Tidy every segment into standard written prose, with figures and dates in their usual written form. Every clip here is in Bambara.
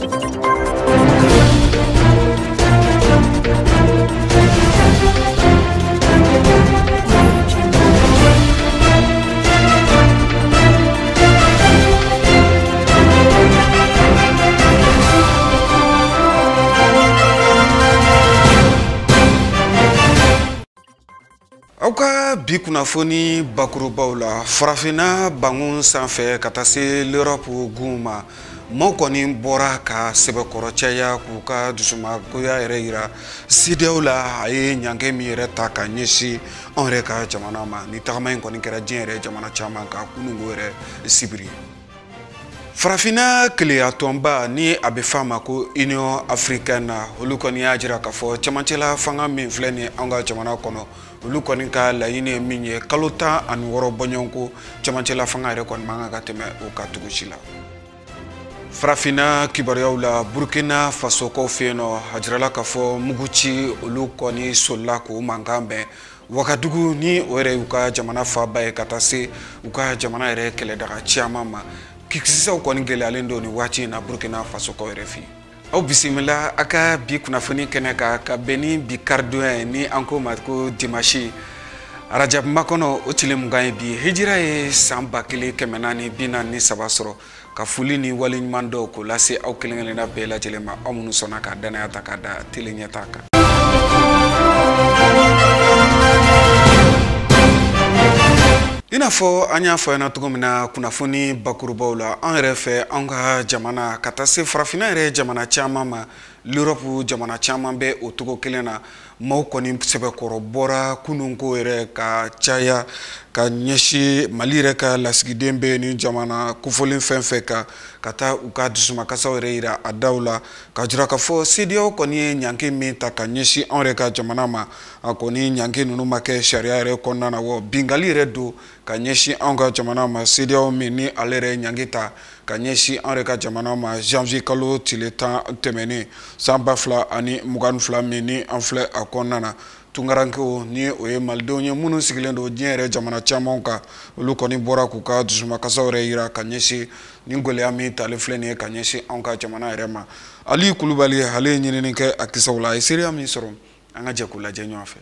Auka bi kunnafoni bakurubaw la farafina bangun sanfɛ ka taa se l'Europe gun ma maaw kɔni bɔra ka sɛbɛkɔrɔcɛya k'u ka dusumagoya yɛrɛ yira CEDEAO la a ye ɲange min yɛrɛ ta ka ɲɛsin anw yɛrɛ ka jamana ma ni tagama in kɔni kɛra diɲɛ yɛrɛ jamana caman ka kunungo yɛrɛ sibiri. Farafina keleya tɔnba ni a bɛ f'a ma ko Union Africaine olu kɔni y'a jira k'a fɔ cɛmancɛla fanga min filɛ ni an ka jamana kɔnɔ olu kɔni ka laɲini ye min ye kalo 16 bɔɲɔgɔnko cɛmancɛla fanga yɛrɛ kɔni man ka tɛmɛ o ka tugu si la. Farafina kibaruyaw la Burkina Faso kaw fɛ yen nɔ a jirala k'a fɔ muguci olu kɔni solila k'o mankan bɛn Wagadugu ni o yɛrɛ y'u ka jamana faaba ye ka taa se u ka jamana yɛrɛ kɛlɛdaga caman ma. Kikisisaw kɔni gɛlɛyalen don ni waati in na Burkina Faso kaw yɛrɛ fɛ. Aw bisimila a ka bi kunnafoni kɛnɛ ka bɛn ni bi karidonya ye ni an ko ma ko dimanche Rajab makɔnɔ o tile 20 ye bi hijira ye san 1443 sɔrɔ ka foli ni wale ɲuman dɔw ko lase aw kelen-kelenna bɛɛ lajɛlen ma aw minnu sɔnna ka danaya ta ka da tele ɲɛta kan. I n'a fɔ an y'a fɔ ɲɛna cogo min na kunnafoni bakurubaw la an yɛrɛ fɛ an ka jamana ka taa se farafina yɛrɛ jamana caman ma l'Europe jamana caman bɛ o togo kelen na maaw kɔni sɛbɛkɔrɔ bɔra kununko yɛrɛ ka caya ka ɲɛsin Mali yɛrɛ ka lasigiden bɛ ni jamana kofɔlen fɛn fɛn ka taa u ka dusumakasaw yɛrɛ yira a daw la ka jira k'a fɔ CEDEAO kɔni ye ɲange min ta ka ɲɛsin anw yɛrɛ ka jamana ma a kɔni ɲange ninnu ma kɛ sariya yɛrɛ kɔnɔna na wa bingali yɛrɛ don ka ɲɛsin anw ka jamana ma CEDEAO min ni ale yɛrɛ ɲange ta ka ɲɛsin anw yɛrɛ ka jamana ma janvier kalo tile 10 tɛmɛnen san 2022 min ni an filɛ a kɔnɔna na tungarankew ni o ye malidenw ye minnu sigilen don diɲɛ yɛrɛ jamana caman kan olu kɔni bɔra k'u ka dusumakasaw yɛrɛ yira ka ɲɛsin ni gɛlɛya min talen filɛ nin ye ka ɲɛsin anw ka jamana yɛrɛ ma. Ali Kulubali ale ye ɲinini kɛ a kisaw la a ye seereya min sɔrɔ an ka jɛ k'u lajɛ ɲɔgɔn fɛ.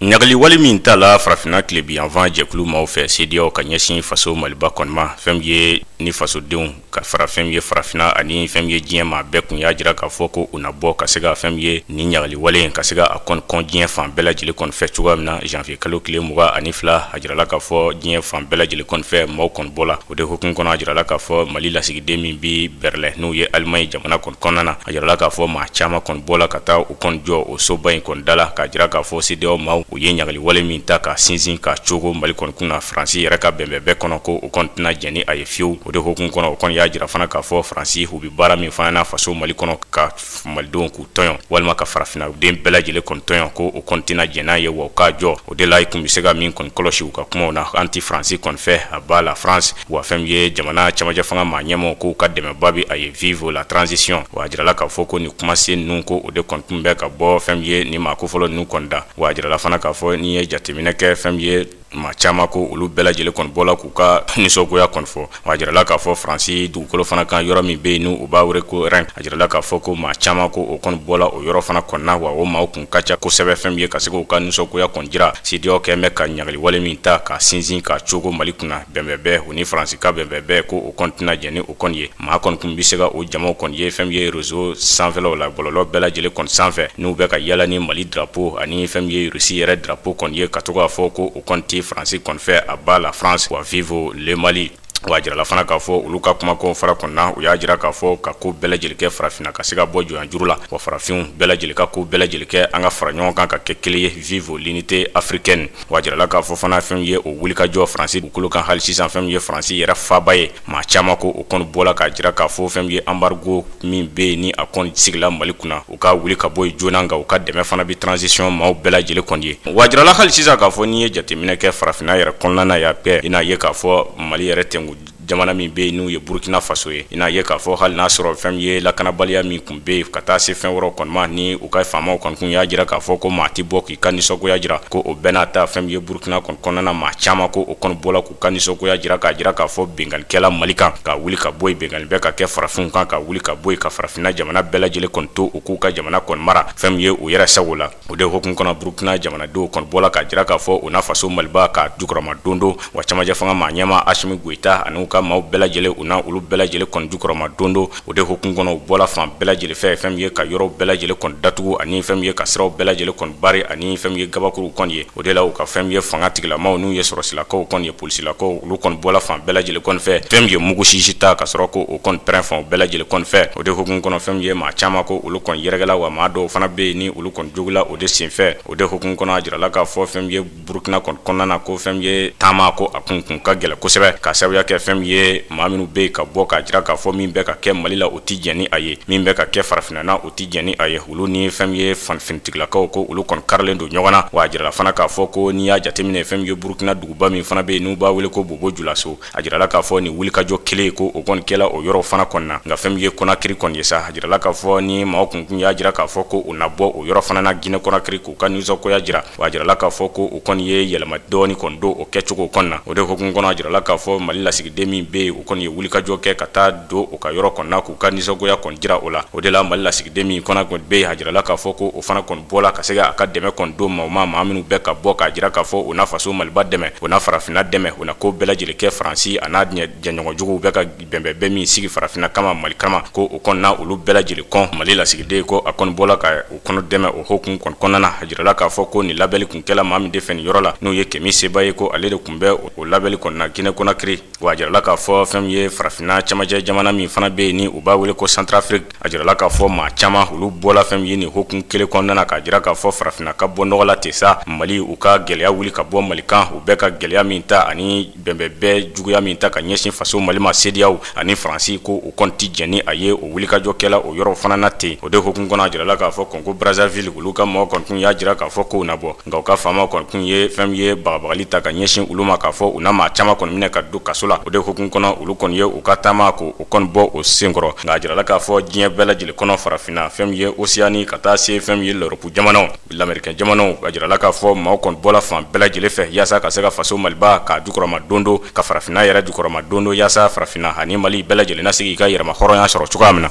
Ɲagali wale min ta la farafina tilebi anfan jɛkulu maaw fɛ CEDEAO ka ɲɛsin faso Maliba kɔni ma fɛn ye ni fasodenw ka fara fɛn ye farafina ani fɛn ye diɲɛ ma bɛɛ kun y'a jira k'a fɔ ko u na bɔ ka se ka fɛn ye ni ɲagali wale in ka se ka a kɔn diɲɛ fan bɛɛ lajɛlen kɔni fɛ cogoya min na janvier kalo tile 22 a jirala k'a fɔ diɲɛ fan bɛɛ lajɛlen kɔni fɛ maaw kɔni bɔla o de hukumu kɔnɔ a jirala k'a fɔ Mali lasigiden min bi Berlin n'u ye Allemagne jamana kɔni kɔnɔna na a jirala k'a fɔ maa caman kɔni bɔla ka taa u kɔni jɔ o soba in kɔni dala k'a jira k'a fɔ CEDEAO maaw u ye ɲagali wale min ta ka sinsin ka cogo Mali kɔni kunna Faransi yɛrɛ ka bɛnbɛn kɔnɔ ko o kɔni tɛna jɛni a ye fiyewu o de hukumu kɔnɔ o kɔni y'a jira fana k'a fɔ Faransi u bi baara min fana na faso Mali kɔnɔ ka malidenw k'u tɔɲɔ walima ka farafinaden bɛɛ lajɛlen kɔni tɔɲɔ ko o kɔni tɛna jɛn'a ye wa u k'a jɔ o de la i kun bɛ se ka min kɔni kɔlɔsi u ka kumaw na anti Faransi kɔni fɛ a b'a la France wa fɛn ye jamana cɛmancɛ fanga maa ɲɛmɔgɔw k'u ka dɛmɛba bi a ye vivre la transition wa a jirala k'a fɔ ko ni kumasen ninnu ko o de kɔni tun bɛ ka bɔ fɛn ye ni maa kofɔlɔ ninnu kɔni da wa a jirala fana k'a fɔ n'i ye jateminɛ kɛ fɛn ye maa caman ko olu bɛɛ lajɛlen kɔni bɔla k'u ka nisɔngoya kɔni fɔ wa a jirala k'a fɔ Faransi dugukolo fana kan yɔrɔ min bɛ yen n'u b'a wele ko REN a jirala k'a fɔ ko maa caman ko o kɔni bɔla o yɔrɔ fana kɔnɔna wa o maaw kun ka ca kosɛbɛ fɛn ye ka se k'u ka nisɔngoya kɔni jira CEDEAO kɛ bɛ ka ɲagali wale min ta ka sinsin ka cogo Mali kunna bɛnbɛn o ni Faransi ka bɛnbɛn ko o kɔni tɛna jɛni o kɔni ye maa kɔni kun bɛ se ka o jamaw kɔni ye fɛn ye réseau sanfɛlaw la bɔlɔlɔ bɛɛ lajɛlen kɔni sanfɛ n'u bɛ ka yala ni Mali drapeau ani fɛn ye Russie yɛrɛ drapeau kɔni ye ka to k'a fɔ ko o kɔni tɛ Faransi kɔni fɛ a b'a la France wa vive le Mali wa jirala fana k'a fɔ olu ka kumakanw fara kɔnɔna u y'a jira k'a fɔ ka ko bɛɛ lajɛlen kɛ farafina ka se ka bɔ jɔnya juru la wa farafinw bɛɛ lajɛlen ka ko bɛɛ lajɛlen kɛ an ka fara ɲɔgɔn kan ka kɛ kelen ye vive l'unité africaine wa jirala k'a fɔ fana fɛn ye o wulikajɔ Faransi dugukolo kan hali sisan fɛn ye Faransi yɛrɛ faaba ye maa caman ko o kɔni bɔla k'a jira k'a fɔ fɛn ye embargo min bɛ yen ni a kɔni sigila Mali kunna u ka wuli ka bɔ yen joona nka u ka dɛmɛ fana bi transition maaw bɛɛ lajɛlen kɔni ye wa jirala hali sisan k'a fɔ n'i ye jateminɛ kɛ farafina yɛrɛ kɔnɔna na ya bɛɛ i n'a ye k'a fɔ Mali yɛrɛ tɛnku jamana min be n'u ye Burkina Faso ye ina ye k'a fɔ hali n'a sɔrɔ fɛn ye lakanabaliya min kun be ka taa se fɛn wɛrɛw kɔni ma ni u ka faamaw kɔni kun y'a jira k'a fɔ ko maa ti bɔ k'i ka nisɔngoya jira ko o bɛɛ n'a ta fɛn ye Burkina kɔni kɔnɔna na maa caman ko o kɔni bɔla k'u ka nisɔngoya jira k'a jira k'a fɔ bengalikɛla Mali kan ka wuli ka bɔ yen bengali bɛ ka kɛ farafinw kan ka wuli ka bɔ yen ka farafinna jamana bɛɛ lajɛlen kɔni to u k'u ka jamana kɔni mara fɛn ye u yɛrɛ sago la o de hukumu kɔnɔ Burkina jamanadenw kɔni bɔla k'a jira k'a fɔ u n'a faso Maliba ka jukɔrɔma dondo wa camajɛ fanga maa ɲɛma Asimi Goita ani u ka maaw bɛɛ lajɛlen u na olu bɛɛ lajɛlen kɔni jukɔrɔma dondo o de hukumu kɔnɔ u bɔla fan bɛɛ lajɛlen fɛ fɛn ye ka yɔrɔw bɛɛ lajɛlen kɔni datugu ani fɛn ye ka siraw bɛɛ lajɛlen kɔni bari ani fɛn ye gabakuruw kɔni ye o de la u ka fɛn ye fanga tigilamaw n'u ye sɔrɔsilakaw kɔni ye polisilakaw olu kɔni bɔla fan bɛɛ lajɛlen kɔni fɛ fɛn ye mugu sisi ta ka sɔrɔ ko o kɔni pɛrɛn fan bɛɛ lajɛlen kɔni fɛ o de hukumu kɔnɔ fɛn ye maa caman ko olu kɔni yɛrɛgɛla wa maa dɔw fana be ni olu kɔni jogila o de senfɛ o de hukumu kɔnɔ a jirala k'a fɔ fɛn ye Burkina kɔni kɔnɔna na ko fɛn ye taama ko a kun ka gɛlɛ kosɛbɛ ka sababuya kɛ fɛn ye maa minnu be ka bɔ k'a jira k'a fɔ min bɛ ka kɛ Mali la o ti jɛn ni a ye min bɛ ka kɛ farafinna na o ti jɛn ni a ye olu ni fɛn ye finitigilakaw ko olu kɔni karilen don ɲɔgɔn na wa a jirala fana k'a fɔ ko n'i y'a jateminɛ fɛn ye Burkina duguba min fana be yen n'u b'a wele ko Bobo Julaso a jirala k'a fɔ ni wulikajɔ kelen ko o kɔni kɛla o yɔrɔ fana kɔni na nka fɛn ye Konakiri kɔni ye sa a jirala k'a fɔ ni maaw kun y'a jira k'a fɔ ko u na bɔ o yɔrɔ fana na Guinée Konakiri k'u ka nisɔngoya jira wa a jirala k'a fɔ ko o kɔni ye yɛlɛma dɔɔni kɔni don o kɛcogo kɔni na o de hukumu kɔnɔ a jirala k'a fɔ Mali lasigiden min be yen o kɔni ye wulikajɔ kɛ ka taa don o ka yɔrɔ kɔni na k'u ka nisɔngoya kɔni jira o la o de la Mali lasigiden min kɔni be yen a jirala k'a fɔ ko o fana kɔni bɔla ka se a ka dɛmɛ kɔni don maa minnu bɛ ka bɔ k'a jira k'a fɔ o n'a faso Maliba dɛmɛ o n'a farafinna dɛmɛ o na ko bɛɛ lajɛlen kɛ Faransi a n'a jɛɲɔgɔnjuguw bɛ ka bɛnbɛn min sigi farafinna kama Mali kama ko o kɔni na olu bɛɛ lajɛlen kɔn Mali lasigiden ko a kɔni bɔla ka o kɔnɔ dɛmɛ o hukumu kɔni kɔnɔna na a jirala k'a fɔ ko ni labɛnli kun kɛla maa min de fɛ nin yɔrɔ la n'o ye Kemi Seba ye ko ale de kun bɛ o labɛnli kɔni na Guinée Conakry wa a jirala k'a fɔ fɛn ye farafinna camajɛ jamana min fana be yen ni u b'a wele ko Centrafrique a jirala k'a fɔ maa caman olu bɔla fɛn ye ni hukumu kelen kɔnɔna na k'a jira k'a fɔ farafinna ka bɔ nɔgɔ la ten sa Mali u ka gɛlɛya wuli ka bɔ Mali kan u bɛɛ ka gɛlɛya min ta ani bɛnbɛn bɛɛ juguya min ta ka ɲɛsin faso Mali ma CEDEAO ani Faransi ko o kɔni ti jɛn ni a ye o wulikajɔ kɛla o yɔrɔ fana na ten o de hukumu kɔnɔ a jirala k'a fɔ Congo Brazzaville olu ka mɔgɔw kɔni kun y'a jira k'a fɔ ko u na bɔ nka u ka faamaw kɔni kun ye fɛn ye bagabagali ta ka ɲɛsin olu ma k'a fɔ u na maa caman kɔni minɛ ka don kaso la o de hukumu kɔnɔ olu kɔni ye u ka taama ko o kɔni bɔ o senkɔrɔ nka a jirala k'a fɔ diɲɛ bɛɛ lajɛlen kɔnɔ farafinna fɛn ye Océanie ka taa se fɛn ye l'Europe jamanaw l'Américain jamanaw a jirala k'a fɔ maaw kɔni bɔla fan bɛɛ lajɛlen fɛ yaasa ka se ka faso Maliba ka jukɔrɔma dondo ka farafinna yɛrɛ jukɔrɔma dondo yaasa farafinna ani Mali bɛɛ lajɛlen na sigi ka yɛrɛma hɔrɔnya sɔrɔ cogoya min na.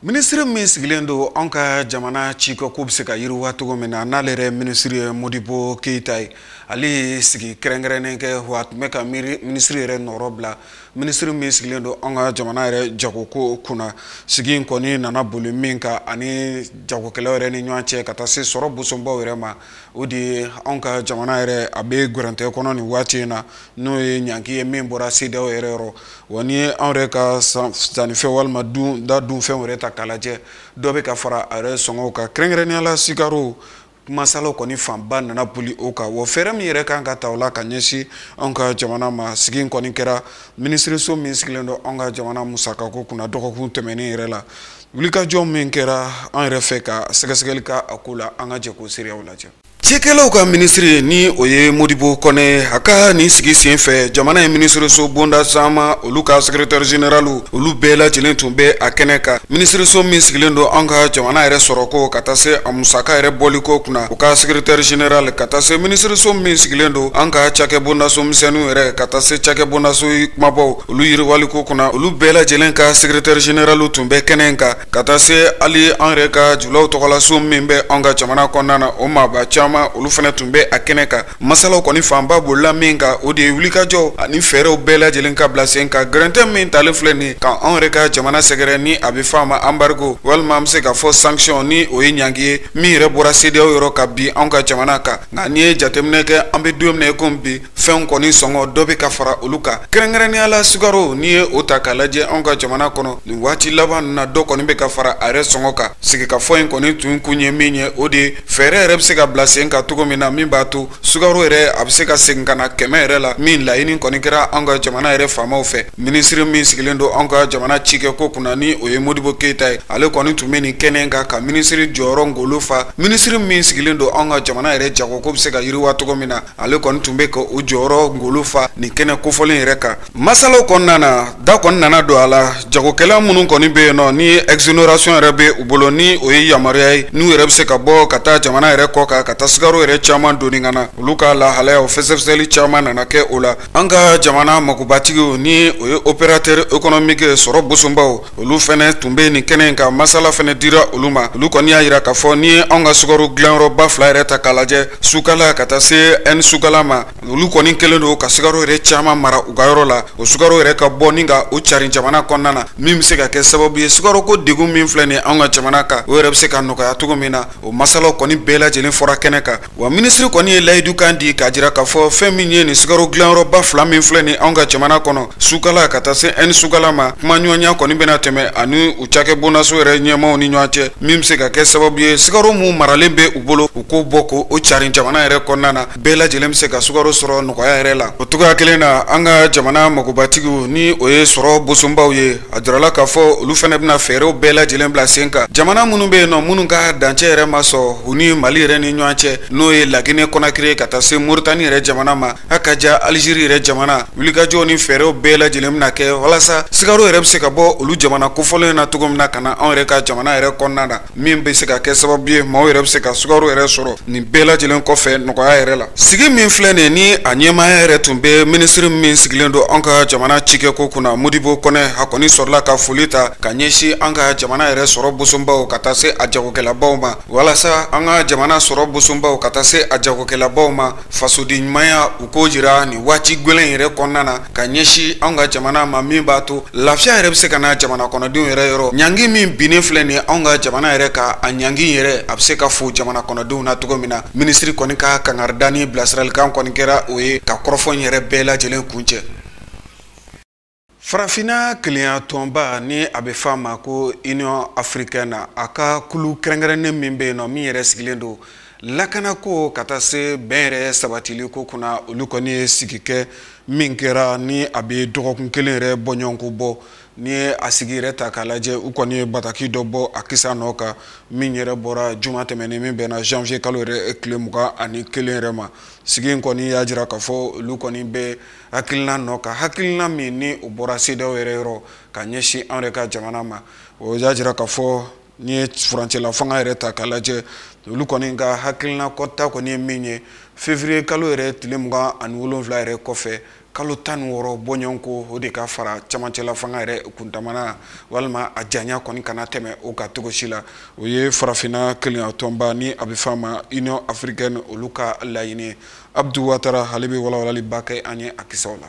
Ministre min sigilen don an ka jamana ciko ko bɛ se ka yiriwa cogo min na n'ale yɛrɛ ministre ye Modibo Keita ye ale ye sigi kɛrɛnkɛrɛnnen kɛ wa tun bɛ ka ministre yɛrɛ nɔrɔ bila ministre min sigilen don an ka jamana yɛrɛ jagoko kunna sigi in kɔni nana boli min kan ani jagokɛlaw yɛrɛ ni ɲɔgɔn cɛ ka taa se sɔrɔ bosonbaw yɛrɛ ma o de ye an ka jamana yɛrɛ a bɛ gɛrɛntɛ kɔnɔ nin waati in na n'o ye ɲanki ye min bɔra CEDEAO yɛrɛ yɔrɔ wa ni an yɛrɛ ka sannifɛn walima dunfɛn wɛrɛ ta k'a lajɛ dɔ bɛ ka fara a yɛrɛ sɔngɔw kan kɛrɛnkɛrɛnnenya la Sikaro masalaw kɔni fanba nana boli o kan wa fɛɛrɛ min yɛrɛ kan ka ta o la ka ɲɛsin an ka jamana ma sigi in kɔni kɛra ministreso min sigilen don an ka jamana musakako kunna dɔgɔkun tɛmɛnen yɛrɛ la wulikajɔ min kɛra an yɛrɛ fɛ ka sɛgɛsɛgɛli ka a ko la an ka jɛ k'o seereyaw lajɛ. Cikɛlaw ka ministre ni o ye Modibo Kone a ka nin sigi sen fɛ jamana ye ministreso bonda sama olu ka secrétaire général olu bɛɛ lajɛlen tun bɛ a kɛnɛ kan ministreso min sigilen don an ka jamana yɛrɛ sɔrɔ ko ka taa se a musaka yɛrɛ bɔli ko kunna o ka secrétaire général ka taa se ministreso min sigilen don an ka cakɛ bondaso misɛnninw yɛrɛ ka taa se cakɛ bondaso kumabaw olu yiriwali ko kunna olu bɛɛ lajɛlen ka secrétaire général tun bɛ kɛnɛ in kan ka taa se hali an yɛrɛ ka julaw tɔgɔlaso min bɛ an ka jamana kɔnɔna na o maaba caman olu fana tun bɛ a kɛnɛ kan masalaw kɔni fanba bolila min kan o de ye wulikajɔ ani fɛɛrɛw bɛɛ lajɛlen ka bila sen kan gɛrɛntɛ min talen filɛ nin kan an yɛrɛ ka jamana sɛgɛrɛ ni a bɛ fɔ a ma embargo walima an bɛ se ka fɔ sanction ni o ye ɲangi ye min yɛrɛ bɔra CEDEAO yɔrɔ ka bin an ka jamana kan nka n'i ye jateminɛ kɛ an bɛ don min na komi bi fɛnw kɔni sɔngɔ dɔ bɛ ka fara olu kan kɛrɛnkɛrɛnnenya la Sikaro n'i ye o ta k'a lajɛ an ka jamana kɔnɔ nin waati laban ninnu na dɔ kɔni bɛ ka fara a yɛrɛ sɔngɔ kan sigikafɔ in kɔni tun kun ye min ye o de ye fɛɛrɛ yɛrɛ bɛ se ka bila sen sen ka cogo min na min b'a to sukaro yɛrɛ a bɛ se ka segin ka na kɛmɛ yɛrɛ la min laɲini kɔni kɛra an ka jamana yɛrɛ faamaw fɛ. Minisiri min sigilen don an ka jamana cikɛko kunna ni o ye Modibo Keyita ye, ale kɔni tun bɛ nin kɛnɛ kan ka minisiri jɔyɔrɔ ngolo fa. Minisiri min sigilen don an ka jamana yɛrɛ jagoko bɛ se ka yiriwa cogo min na, ale kɔni tun bɛ ka o jɔyɔrɔ ngolo fa nin kɛnɛ kofɔlen yɛrɛ kan. Masalaw kɔnɔna na da kɔni nana don a la, jagokɛla minnu kɔni bɛ yen nɔ ni exonération yɛrɛ bɛ u bolo ni o ye yamaruya ye n'u yɛrɛ bɛ se ka bɔ ka taa jamana yɛrɛ kɔ kan ka taa sukaro yɛrɛ caman doni ka na, olu ka lahalaya o fɛsɛfɛsɛli caman nana kɛ o la. An ka jamana magobatigiw ni o ye opérateur économique sɔrɔ bosonbaw, olu fɛnɛ tun bɛ nin kɛnɛ in kan, masala fɛnɛ dira olu ma. Olu kɔni y'a yira k'a fɔ ni an ka sukaro dilanyɔrɔba fila yɛrɛ ta k'a lajɛ, sukala ka taa se N sukala ma, olu kɔni kɛlen don ka sukaro yɛrɛ caman mara u ka yɔrɔ la. O sukaro yɛrɛ ka bɔ ni ka o cari jamana kɔnɔna na min bɛ se ka kɛ sababu ye sukaro ko degun min filɛ nin ye an ka jamana kan o yɛrɛ bɛ se ka nɔgɔya cogo min na. O masalaw kɔni bɛɛ lajɛlen fɔra kɛnɛ kan. Wa minisiri kɔni ye layidu kan di k'a jira k'a fɔ fɛn min ye nin sukaro dilanyɔrɔba fila min filɛ nin an ka jamana kɔnɔ, sukala ka taa se N sukala ma, kuma ɲɔgɔnya kɔni bɛna tɛmɛ ani u cakɛ bondaso yɛrɛ ɲɛmaaw ni ɲɔgɔn cɛ min bɛ se ka kɛ sababu ye sukaro mun maralen bɛ u bolo u k'o bɔ ko o cari jamana yɛrɛ kɔnɔna na, bɛɛ lajɛlen bɛ se ka sukaro sɔrɔ nɔgɔya yɛrɛ la. O cogoya kelen na an ka jamana magobatigiw ni o ye sɔrɔ bosonbaw ye, a jirala k'a fɔ olu fɛnɛ bɛna fɛɛrɛw bɛɛ lajɛlen bila sen kan. Jamana minnu bɛ yen nɔ minnu ka dancɛ yɛrɛ ma sɔn u ni Mali yɛrɛ ni ɲɔgɔn cɛ n'o ye Laginɛ Conakry ka taa se Mauritanie yɛrɛ jamana ma, a ka ja Algérie yɛrɛ jamana, wulikajɔw ni fɛɛrɛw bɛɛ lajɛlen bɛna kɛ walasa sukaro yɛrɛ bɛ se ka bɔ olu jamana kofɔlen na cogo min na ka na anw yɛrɛ ka jamana yɛrɛ kɔnɔna na, min bɛ se ka kɛ sababu ye maaw yɛrɛ bɛ se ka sukaro yɛrɛ sɔrɔ nin bɛɛ lajɛlen kɔfɛ nɔgɔya yɛrɛ la. Sigi min filɛ nin ye ni a ɲɛmaaya yɛrɛ tun bɛ minisiri min sigilen don an ka jamana cikɛko kunna Modibo Kɔnɛ, a kɔni sɔrɔla ka foli ta ka ɲɛsin an ka jamana yɛrɛ sɔrɔ bosonbaw ka taa se a jagokɛlabaw ma, walasa an ka jamana sɔrɔ bosonbaw ka taa se a jagokɛlabaw ma fasoden ɲumanya u k'o jira nin waati gwɛlɛn yɛrɛ kɔnɔna na ka ɲɛsin an ka jamana ma min b'a to lafiya yɛrɛ bɛ se ka na jamana kɔnɔdenw yɛrɛ yɔrɔ. Ɲangi min binnen filɛ nin ye an ka jamana yɛrɛ ka a ɲangi yɛrɛ a bɛ se ka fo jamana kɔnɔdenw na cogo min na, minisiri kɔni ka kangarida ni bilasiralikan kɔni kɛra o ye ka kɔrɔfɔ yɛrɛ bɛɛ lajɛlen kuncɛ. Farafina kelenya tɔnba ni a bɛ f'a ma ko Union Africaine, a ka kulu kɛrɛnkɛrɛnnen min bɛ yen nɔ min yɛrɛ sigilen don lakanako ka taa se bɛn yɛrɛ sabatili ko kunna, olu kɔni ye sigi kɛ min kɛra ni a bɛ dɔgɔkun kelen yɛrɛ bɔɲɔgɔnko bɔ. Ni ye a sigi yɛrɛ ta k'a lajɛ u kɔni ye bataki dɔ bɔ a kisa nɔ kan min yɛrɛ bɔra juma tɛmɛnen min bɛnna janvier kalo yɛrɛ tile 21 yɛrɛ ma. Sigi in kɔni y'a jira k'a fɔ olu kɔni bɛ hakilina nɔ kan, hakilina min ni o bɔra CEDEAO yɛrɛ yɔrɔ ka ɲɛsin an yɛrɛ ka jamana ma. O y'a jira k'a fɔ ni ye furancɛla fanga yɛrɛ ta k'a lajɛ olu kɔni ka hakilina kɔta kɔni ye min ye février kalo yɛrɛ tile 27 yɛrɛ kɔfɛ kalo 16 bɔɲɔgɔnko o de ka fara camancɛla fanga yɛrɛ kuntamana walima a janya kɔni kana tɛmɛ o ka cogo si la. O ye farafina kelenya tɔnba ni a bɛ f'a ma Union Africaine olu ka laɲini. Abdou Ouattara ale bɛ walawalali ba kɛ an ye a kisaw la.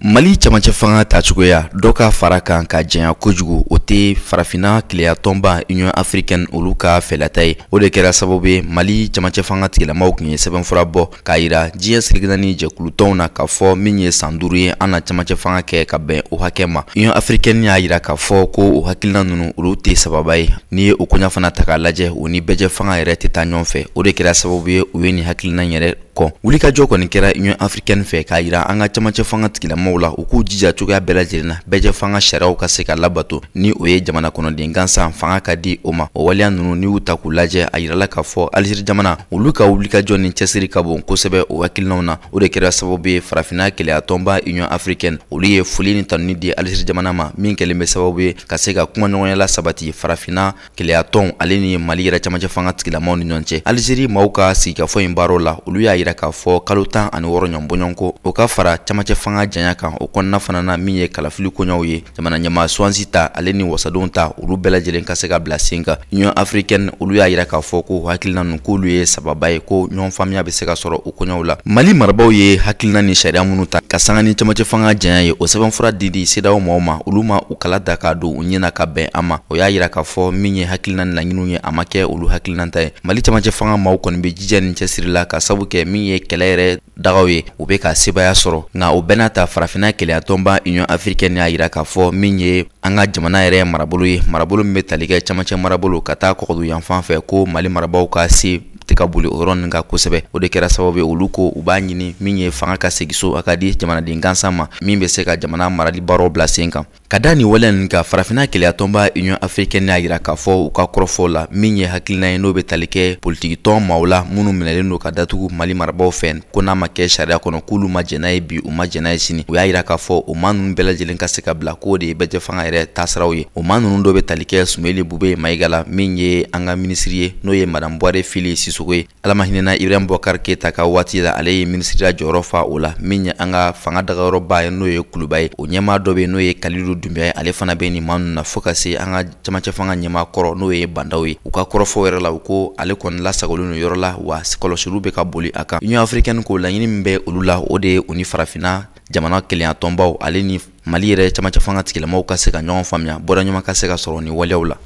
Mali camancɛ fanga tacogoya dɔ ka fara kan ka janya kojugu o tɛ farafina kelenya tɔnba Union Africaine olu ka fɛlata ye. O de kɛra sababu ye Mali camancɛ fanga tigilamaw tun ye sɛbɛnfura bɔ k'a yira diɲɛ selekina ni jɛkulutɔnw na k'a fɔ min ye san 5 ye an na camancɛ fanga kɛ ka bɛn o hakɛ ma. Union Africaine y'a yira k'a fɔ ko o hakilina ninnu olu tɛ sababa ye. Ni ye o koɲa fana ta k'a lajɛ o ni bɛjɛ fanga yɛrɛ tɛ taa ɲɔgɔn fɛ. O de kɛra sababu ye u ye nin hakilina yɛrɛ kɔ. Wulikajɔ kɔni kɛra Union Africaine fɛ k'a yira an ka camancɛ fanga tigilamaw la u k'u jija cogoya bɛɛ lajɛlen na bɛjɛ fanga sariyaw ka se ka labato ni o ye jamana kɔnɔden gansan fanga ka di o ma. O waleya ninnu ni y'u ta k'u lajɛ a yirala k'a fɔ Algérie jamana olu ka wulikajɔ ni cɛsiri ka bon kosɛbɛ o hakilinaw na. O de kɛra sababu ye farafina kelenya tɔnba Union Africaine olu ye foli ni tanuni di Algérie jamana ma min kɛlen bɛ sababu ye ka se ka kuma ɲɔgɔnya la sabati farafina kelenya tɔn ale ni Mali yɛrɛ camancɛ fanga tigilamaw ni ɲɔgɔn cɛ. Algérie maaw ka sigikafɔ in baaraw la olu y'a yira k'a fɔ kalo 16 ɲɔgɔn bɔɲɔgɔnko o ka fara camancɛ fanga janya kan o kɔnɔna fana na min ye kalafili koɲaw ye. Jamana ɲɛmaa Swansea ta ale ni wasadenw ta olu bɛɛ lajɛlen ka se ka bila sen kan. Union Africaine olu y'a yira k'a fɔ ko hakilina ninnu k'olu ye sababa ye ko ɲɔgɔn faamuya bɛ se ka sɔrɔ o koɲaw la. Mali marabaaw ye hakilina ni sariya minnu ta ka sanga ni camancɛ fanga janya ye o sɛbɛnfura di CEDEAO maaw ma olu ma u kala da k'a don u ɲɛna ka bɛn a ma. O y'a yira k'a fɔ min ye hakilina ni laɲiniw ye a ma kɛ olu hakilina ta ye. Mali camancɛ fanga maaw kɔni bɛ jija ni cɛsiri la ka sabu kɛ min ye kɛlɛ yɛrɛ dagaw ye u bɛ ka sebaya sɔrɔ. Nka o bɛɛ n'a ta farafina kelenya tɔnba Union Africaine y'a yira k'a fɔ min ye an ka jamana yɛrɛ marabolo ye marabolo min bɛ tali kɛ camancɛ marabolo ka taa kɔgɔdu yan fan fɛ ko Mali marabaaw ka se tɛ ka boli o yɔrɔ ninnu kan kosɛbɛ. O de kɛra sababu ye olu ko u b'a ɲini min ye fanga ka segin so a ka di jamanaden gansan ma min bɛ se ka jamana marali baaraw bila sen kan. Ka da nin waleya ninnu kan farafinna keleya tɔnba Union africaine y'a yira k'a fɔ u ka kɔrɔfɔw la min ye hakilina ye n'o bɛ tali kɛ politiki tɔn maaw la minnu minɛlen don ka datugu Mali marabaaw fɛ ko n'a ma kɛ sariya kɔnɔ k'olu ma jɛn n'a ye bi u ma jɛn n'a ye sini. U y'a yira k'a fɔ o maa ninnu bɛɛ lajɛlen ka se ka bila k'o de ye bɛɛ fanga yɛrɛ taasiraw ye. O maa ninnu dɔ bɛ tali kɛ Sumeli Bube Mayiga la min ye an ka minisiri ye n'o ye Madame Boire Fili Sisoko ye. Ala ma hinɛna Ibrahim Boubacar Keita ka waati la ale ye minisiriya jɔyɔrɔ fa o la min ye an ka fanga dagayɔrɔba ye n'o ye Kuluba ye. O ɲɛmaa dɔ bɛ yen n'o ye Kalilu Dunbiya ye ale fana bɛ nin maa ninnu na fo ka se an ka camancɛ fanga ɲɛmaa kɔrɔ n'o ye Bandaw ye. U ka kɔrɔfɔ yɛrɛ la u ko ale kɔni lasagolen don yɔrɔ la wa kɔlɔsiliw bɛ ka boli a kan. Union africaine ko laɲini min bɛ olu la o de ye u ni farafinna jamana keleya tɔnbaw ale ni Mali yɛrɛ camancɛ fanga tigilamaw ka se ka ɲɔgɔn faamuya bɔra ɲuman ka se ka sɔrɔ ni waleyaw la.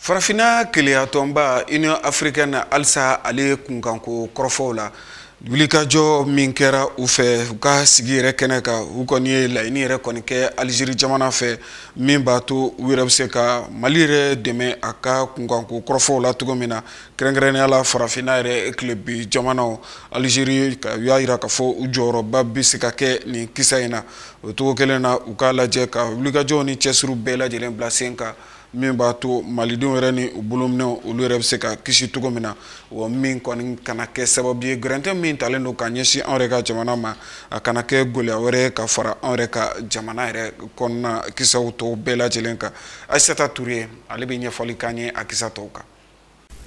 Farafina keleya tɔnba Union africaine alisa ale kunkanko kɔrɔfɔw la wulikajɔ min kɛra u fɛ u ka sigi yɛrɛ kɛnɛ kan u kɔni ye laɲini yɛrɛ kɔni kɛ Algérie jamana fɛ min b'a to u yɛrɛ bɛ se ka Mali yɛrɛ dɛmɛ a ka kunkanko kɔrɔfɔw la cogo min na kɛrɛnkɛrɛnnenya la farafinna yɛrɛ kilebi jamanaw Algérie u y'a yira k'a fɔ u jɔyɔrɔba bɛ se ka kɛ nin kisa in na o cogo kelen na u k'a lajɛ ka wulikajɔw ni cɛsiriw bɛɛ lajɛlen bila sen kan min b'a to malidenw yɛrɛ ni u bolominɛw olu yɛrɛ bɛ se ka kisi cogo min na wa min kɔni kana kɛ sababu ye gɛrɛntɛ min talen don ka ɲɛsin anw yɛrɛ ka jamana ma a kana kɛ gɛlɛya wɛrɛ ka fara anw yɛrɛ ka jamana yɛrɛ kɔnɔna kisaw tɔw bɛɛ lajɛlen kan. Aissata Touré ale bɛ ɲɛfɔli k'an ye a kisa tɔw kan.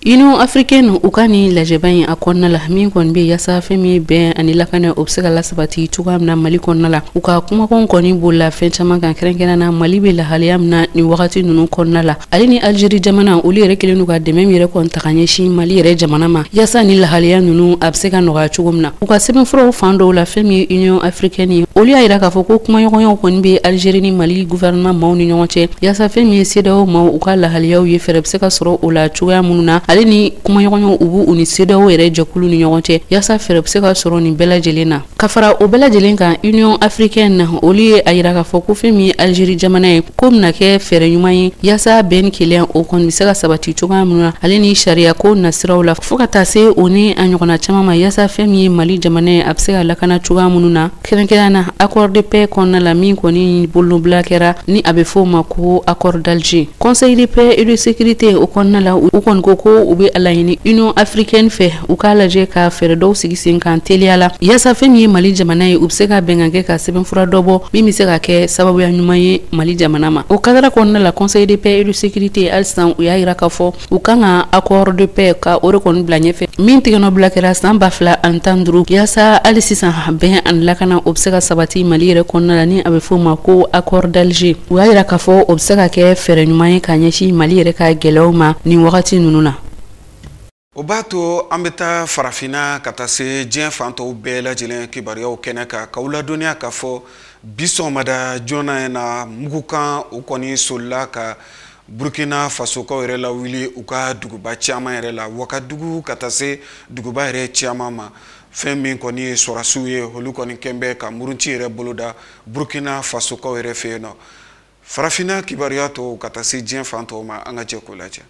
Union africaine u ka ni lajɛba in a kɔnɔna la min kɔni bɛ yaasa fɛn min bɛn ani lakana o bɛ se ka lasabati cogoya min na Mali kɔnɔna la u ka kumakanw kɔni bolila fɛn caman kan kɛrɛnkɛrɛnnena Mali bɛ lahalaya min na nin wagati ninnu kɔnɔna la ale ni Algérie jamana olu yɛrɛ kelen n'u ka dɛmɛ min yɛrɛ kɔni ta ka ɲɛsin Mali yɛrɛ jamana ma yaasa ni lahalaya ninnu a bɛ se ka nɔgɔya cogo min na u ka sɛbɛnfuraw fan dɔw la fɛn min ye Union africaine ye olu y'a yira k'a fɔ ko kumaɲɔgɔnyaw kɔni bɛ Algérie ni Mali gouvernement maaw ni ɲɔgɔn cɛ yaasa fɛn min ye CEDEAO maaw u ka lahalayaw ye fɛrɛ bɛ se ka sɔrɔ o la cogoya minnu na ale ni kumaɲɔgɔnyaw u b'u u ni CEDEAO yɛrɛ jɛkulu ni ɲɔgɔn cɛ yaasa fɛrɛ bɛ se ka sɔrɔ nin bɛɛ lajɛlen na ka fara o bɛɛ lajɛlen kan Union africaine olu ye a yira k'a fɔ ko fɛn min ye Algérie jamana ye ko bɛna kɛ fɛrɛ ɲuman ye yaasa bɛn ni keleya o kɔni bɛ se ka sabati cogoya minnu na ale ni sariya ko nasiraw la fo ka taa se o ni a ɲɔgɔnna caman ma yaasa fɛn min ye Mali jamana ye a bɛ se ka lakana cogoya minnu na kɛrɛnkɛrɛnnenya na accord de paix kɔnɔna la min kɔni bolonɔbila kɛra ni a bɛ fɔ o ma ko accord d'Alger conseil de paix et de sécurité o kɔnɔna la u kɔni ko u bɛ a laɲini Union africaine fɛ u k'a lajɛ ka fɛrɛ dɔw sigi sen kan teliya la yaasa fɛn min ye Mali jamana ye u bɛ se ka bɛnkan kɛ ka sɛbɛnfura dɔ bɔ min bɛ se ka kɛ sababuya ɲuman ye Mali jamana ma o kadara kɔnɔna la conseil de paix et de sécurité halisa u y'a yira k'a fɔ u kan ka accord de paix ka o de kɔni bila ɲɛfɛ min tigɛnɔbila kɛra san 2015 yaasa hali sisan bɛn ani lakana o bɛ se ka sabati Mali yɛrɛ kɔnɔna la ni a bɛ fɔ o ma ko accord d'Alger u y'a yira k'a fɔ o bɛ se ka kɛ fɛrɛ ɲuman ye ka ɲɛsin Mali yɛrɛ ka gɛlɛyaw ma nin wagati ninnu na. O b'a to an bɛ taa farafinna ka taa se diɲɛ fan tɔw bɛɛ lajɛlen kibaruyaw kɛnɛ kan k'aw ladɔnniya k'a fɔ bi sɔgɔmada joona in na mugukan o kɔni solila ka Burkina Fasokaw yɛrɛ lawuli u ka duguba caman yɛrɛ la Wagadugu ka taa se duguba yɛrɛ caman ma fɛn min kɔni ye sɔrasiw ye olu kɔni kɛn bɛ ka murunci yɛrɛ boloda Burkina Fasokaw yɛrɛ fɛ yen nɔ farafinna kibaruya tɔw ka taa se diɲɛ fan tɔw ma an ka jɛ k'o lajɛ.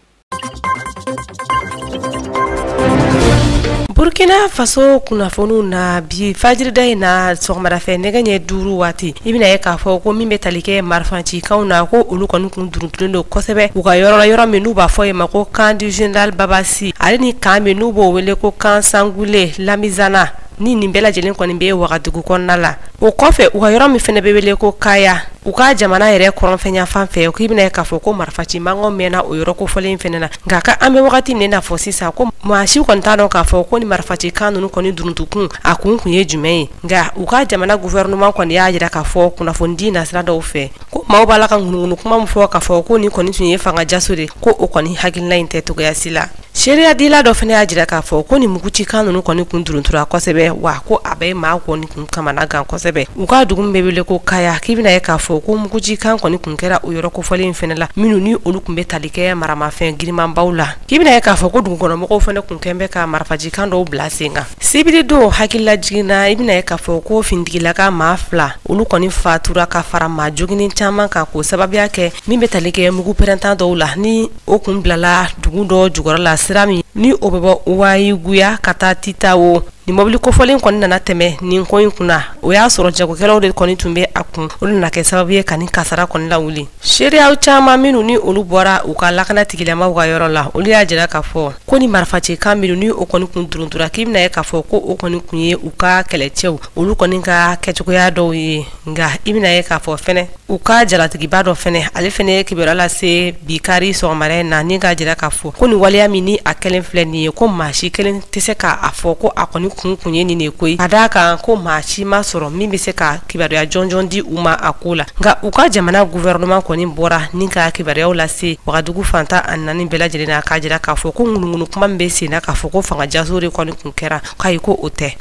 Burkina Faso kunnafoniw na bi fajirida in na sɔgɔmadafɛ nɛgɛ ɲɛ 5 waati i bɛna ye k'a fɔ ko min bɛ tali kɛ marifancikanw na ko olu kɔni kun duruntulen don kosɛbɛ u ka yɔrɔ la yɔrɔ min n'u b'a fɔ ye ma ko camp du général Babasi ale ni camp min n'u b'o wele ko camp Sangoulé Lamizana ni nin bɛɛ lajɛlen kɔni bɛ Wagadugu kɔnɔna la o kɔfɛ u ka yɔrɔ min fɛnɛ bɛ wele ko Kaya u ka jamana yɛrɛ kɔrɔnfɛnya fan fɛ k'i bɛna ye k'a fɔ ko marifaci mankanw mɛnna o yɔrɔ kofɔlen fɛnɛ na nka ka an bɛ wagati min na fɔ sisan ko maa si kɔni t'a dɔn k'a fɔ ko ni marifaci kan ninnu kɔni duruntukun a kun ye jumɛn ye nka u ka jamana gouvernement kɔni y'a jira k'a fɔ kunnafonidi nasira dɔw fɛ ko maaw b'a la ka ŋunuŋunu kuma min fɔ k'a fɔ ko ni kɔni tun ye fanga jaso de ko o kɔni hakilina in tɛ togoya si la seereya dila dɔ fɛnɛ y'a jira k'a fɔ ko ni muguci kan ninnu kɔni kun duruntura kosɛbɛ kosɛbɛ wa ko a bɛ maa kɔni kun kamana gan kosɛbɛ u ka dugu bɛ wele ko kaya k'i bɛna ye k'a fɔ ko muguji kan kɔni kun kɛra o yɔrɔ kofɔlen fɛnɛ la minnu ni olu kun bɛ tali kɛ maramafɛn girimanbaw la k'i bɛna ye k'a fɔ ko dugukɔnɔmɔgɔw fɛnɛ kun kɛn bɛ ka marifajikan dɔw bila sen kan sibiri don hakilila jiginna i bɛna ye k'a fɔ ko fintigilaka maa 2 olu kɔni fatura ka fara maa joginin caman kan ko sababuya kɛ min bɛ tali kɛ mugu pɛrɛntan dɔw la ni o kun bilala dugu dɔ jugɔrɔ la sira min ni o bɛ bɔ Wayiguya ka taa Titawo ni mobili kofɔlen kɔni nana tɛmɛ nin ko in kunna o y'a sɔrɔ jagokɛlaw de kɔni tun bɛ a kun olu nana kɛ sababu ye ka nin kasara kɔni lawuli seereyaw caman minnu ni olu bɔra u ka lakana tigilamaw ka yɔrɔ la olu y'a jira k'a fɔ ko ni marifacikan minnu ni o kɔni kun duruntura k'i bɛna ye k'a fɔ ko o kɔni kun ye u ka kɛlɛcɛw olu kɔni ka kɛcogoya dɔw ye nka i bɛna ye k'a fɔ fɛnɛ u ka jalatigiba dɔ fɛnɛ ale fɛnɛ ye kibaruya lase Bikari sɔgɔmada in na ni k'a jira k'a fɔ ko nin waleya min ni a kɛlen filɛ nin ye ko maa si kelen tɛ se k'a fɔ ko a kɔni kun ye nin de koyi ka d'a kan ko maa si ma sɔrɔ min bɛ se ka kibaruya jɔnjɔn di u ma a ko la nka u ka jamana gouvernement kɔni bɔra ni ka kibaruyaw lase Wagadugu fantan a 4 bɛɛ lajɛlen na k'a jira k'a fɔ ko ŋunuŋunu kuma min bɛ sen na k'a fɔ ko fanga jaso de kɔni kun kɛra k'ayi ko o tɛ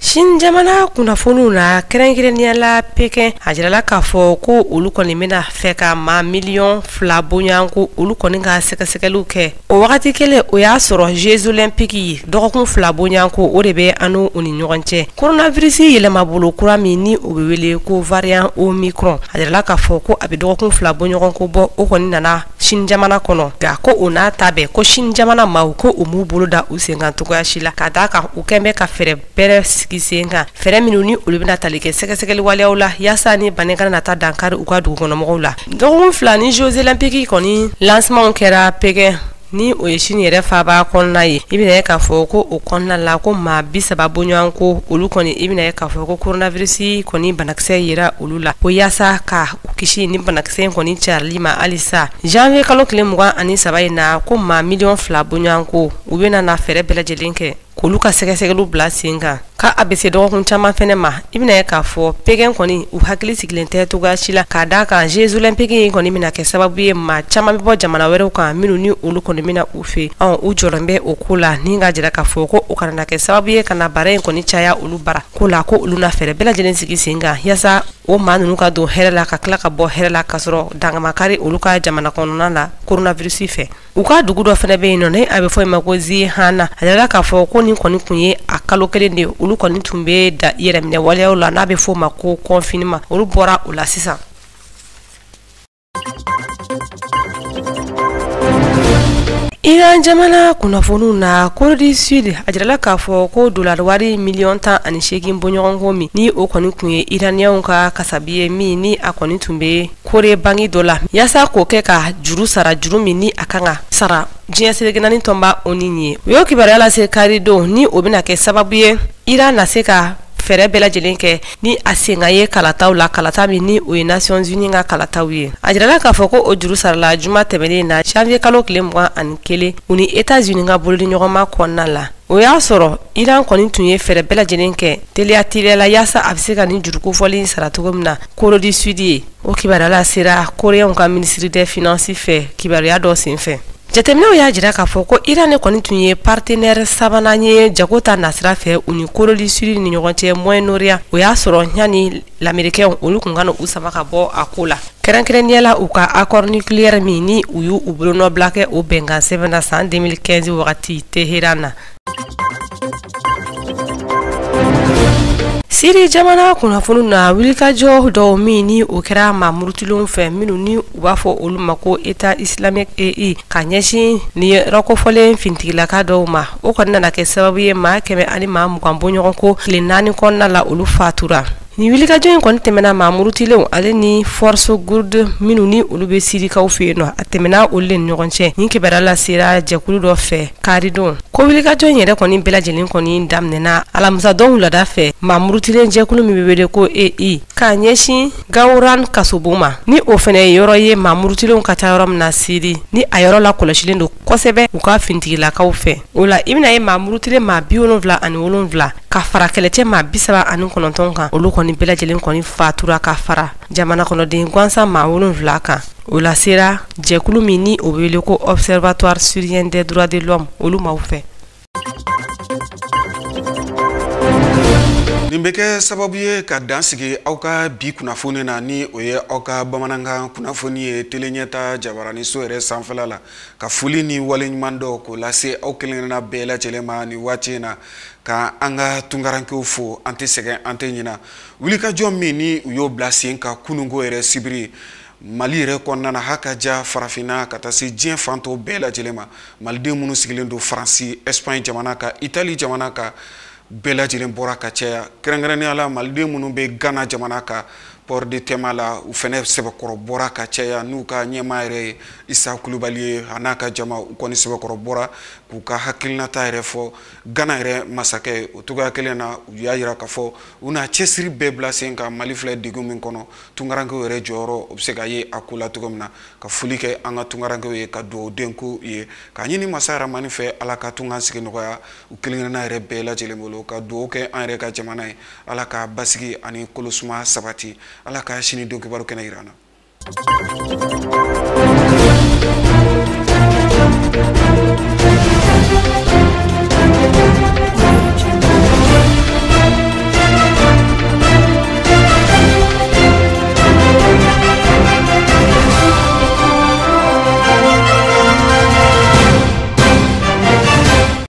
Shin jamana kunnafoniw na kɛrɛnkɛrɛnnenya la Pekin a jirala k'a fɔ ko olu kɔni bɛna fɛ ka maa 2,000,000 bonya ko olu kɔni ka sɛgɛsɛgɛliw kɛ o wagati kelen o y'a sɔrɔ Jeux olympiques dɔgɔkun 2 bonya ko o de bɛ anu u ni ɲɔgɔn cɛ coronavirus yɛlɛma bolo kura min ni o bɛ wele ko variant Omicron a jirala k'a fɔ ko a bɛ dɔgɔkun 2 boɲɔgɔn ko bɔ o kɔni nana Shin jamana kɔnɔ nka ko o n'a ta bɛɛ ko Shin jamana maaw ko u m'u bolo da u sen kan cogoya si la ka d'a kan u kɛn bɛ ka fɛɛrɛ bɛrɛ sigi sen kan fɛɛrɛ minnu ni olu bɛna tali kɛ sɛgɛsɛgɛli waleyaw la yaasa ni bana kana nata dankari u ka dugukɔnɔmɔgɔw la dɔgɔkun 2 ni Jeux olympiques kɔni lancement kɛra Pekin ni o ye Shin yɛrɛ faaba kɔnɔna ye i bɛna ye k'a fɔ ko o kɔnɔna la ko maa 30 boɲɔgɔn ko olu kɔni i bɛna ye k'a fɔ ko coronavirus kɔni banakisɛ yera olu la ko yaasa ka u kisi ni banakisɛ in kɔni carili ma halisa janvier kalo tile 23 in na ko maa 2,000,000 boɲɔgɔn ko u bɛna na fɛɛrɛ bɛɛ lajɛlen kɛ k'olu ka sɛgɛsɛgɛliw bila sen kan ka a bɛ se dɔgɔkun caman fɛnɛ ma i bɛna ye k'a fɔ Pekin kɔni u hakili sigilen tɛ togoya si la k'a d'a kan Jeux olympiques kɔni bɛna kɛ sababu ye maa caman bɛ bɔ jamana wɛrɛw kan minnu ni olu kɔni bɛna u fɛ u jɔlen bɛ o ko la ni ka jira k'a fɔ ko o kana kɛ sababu ye ka na baara in kɔni caya olu bara ko la ko olu na fɛɛrɛ bɛɛ lajɛlen sigi sen kan yaasa o maa ninnu ka don hɛrɛ la ka tila ka bɔ hɛrɛ la ka sɔrɔ dangamakari olu ka jamana kɔnɔna la coronavirus fɛ u ka dugu dɔ fɛnɛ bɛ yen nɔ ni a bɛ fɔ ma ko Zihana a jirala k'a fɔ ko nin kɔni kun ye a kalo kelen de olu kɔni tun bɛ da yɛrɛminɛ waleyaw la n'a bɛ fɔ ma ko confinement olu bɔra o la sisan Iran jamana kunnafoniw na Corée du Sud a jirala k'a fɔ ko dollar wari 18,000,000 boɲɔgɔn ko min ni o kɔni kun ye Iranienw ka kasabi ye min ni a kɔni tun bɛ Corée bangi dɔ la yaasa k'o kɛ ka juru sara juru min ni a kan ka sara diɲɛ seleke naani tɔnba o ni ye o y'o kibaruya lase kari don ni o bɛna kɛ sababu ye Iran na se ka fɛɛrɛ bɛɛ lajɛlen kɛ ni a senga ye kalataw la kalata min ni o ye Nations Unies ka kalataw ye a jirala k'a fɔ ko o juru sarala juma tɛmɛnen na janvier kalo tile 21 u ni États-Unis ka bolodi ɲɔgɔnma kɔnɔna la o y'a sɔrɔ Iran kɔni tun ye fɛɛrɛ bɛɛ lajɛlen kɛ teliya teliya la yaasa a bɛ se ka nin juruko fɔli sara cogo min na Corée du Sud ye o kibaruya la sera Coréens ka ministre des finances fɛ kibaruya dɔ senfɛ jateminɛw y'a jira k'a fɔ ko Iran kɔni tun ye partenaire sabanan ye jago ta nasira fɛ u ni Corée du Sud ni ɲɔgɔn cɛ Moyen-Orient o y'a sɔrɔ yanni l'Américain olu kun kana u sama ka bɔ a ko la kɛrɛnkɛrɛnnenya la u ka accord nucléaire min ni u y'u bolonɔbila kɛ o bɛnkan sɛbɛnna san 2015 wagati Téhéran na Siri jamana kunnafoniw na wulikajɔ dɔw min ni o kɛra maa murutilenw fɛ minnu ni u b'a fɔ olu ma ko État islamique EI ka ɲɛsin ni rakɔfɔlen fintigilaka dɔw ma o kɔni nana kɛ sababu ye maa 100 ani maa 20 bɔɲɔgɔn ko tile 4 kɔnɔna la olu fatura ni wulikajɔ in kɔni tɛmɛna maa murutilenw ale ni force gourde minnu ni olu bɛ sirikaw fɛ yen nɔ a tɛmɛna olu ni ɲɔgɔn cɛ ni kibaruya la sera jɛkulu dɔ fɛ karidon ko wulikajɔ in yɛrɛ kɔni bɛɛ lajɛlen kɔni daminɛna alamisa wulada fɛ maa murutilen jɛkulu min bɛ wele ko EI k'a ɲɛsin Gawran kasobo ma ni o fɛnɛ ye yɔrɔ ye maa murutilenw ka ca yɔrɔ min na Siri ni a yɔrɔ la kɔlɔsilen don kosɛbɛ u ka fintigilakaw fɛ o la i bɛna ye maa murutilen maa 77 ka fara kɛlɛcɛ maa 39 kan olu kɔni kɔni bɛɛ lajɛlen kɔni fatura ka fara jamana kɔnɔden gansan maa 7 kan. O la sera jɛkulu min ni o wele ko Observatoire Syrien des droits de l'homme olu m'aw fɛ. Nin bɛ kɛ sababu ye ka dansigi aw ka bi kunnafoni na ni o ye aw ka bamanankan kunnafoni ye teleɲɛta jabarani so yɛrɛ sanfɛla la ka foli ni waleɲuman dɔ k'o lase aw kelenkelenna bɛɛ lajɛlen ma ni waati in na ka an ka tunkarankew fo an tɛ sɛgɛn an tɛ ɲina wulikajɔ min ni u y'o bila sen ka kununko yɛrɛ sibiri Mali yɛrɛ kɔnɔna na hakaja farafinna ka taa se diɲɛ fan tɔw bɛɛ lajɛlen ma maliden minnu sigilen don Faransi Espagne jamana kan Italie jamana kan bɛɛ lajɛlen bɔra ka caya kɛrɛnkɛrɛnnenya la maliden minnu bɛ Ghana jamana kan port de tema la u fɛnɛ sɛbɛkɔrɔ bɔra ka caya n'u ka ɲɛmaa yɛrɛ ye Isa Kulubali ye a n'a ka jama u kɔni sɛbɛkɔrɔ bɔra k'u ka hakilinata yɛrɛ fɔ Ghana yɛrɛ masakɛ o togoya kelen na u y'a yira k'a fɔ u n'a cɛsiri bɛɛ bila sen ka Mali filɛ degun min kɔnɔ tunkarankew yɛrɛ jɔyɔrɔ o bɛ se ka ye a ko la cogo min na ka foli kɛ an ka tunkarankew ye ka dugawu denko ye ka ɲini masa Rahamani fɛ Ala ka tunkan sigi nɔgɔya u kelenkelenna yɛrɛ bɛɛ lajɛlen bolo ka dugawu kɛ an yɛrɛ ka jamana ye Ala ka basigi ani kolosuma sabati Ala ka sini don kibaru kɛnɛ yir'an na.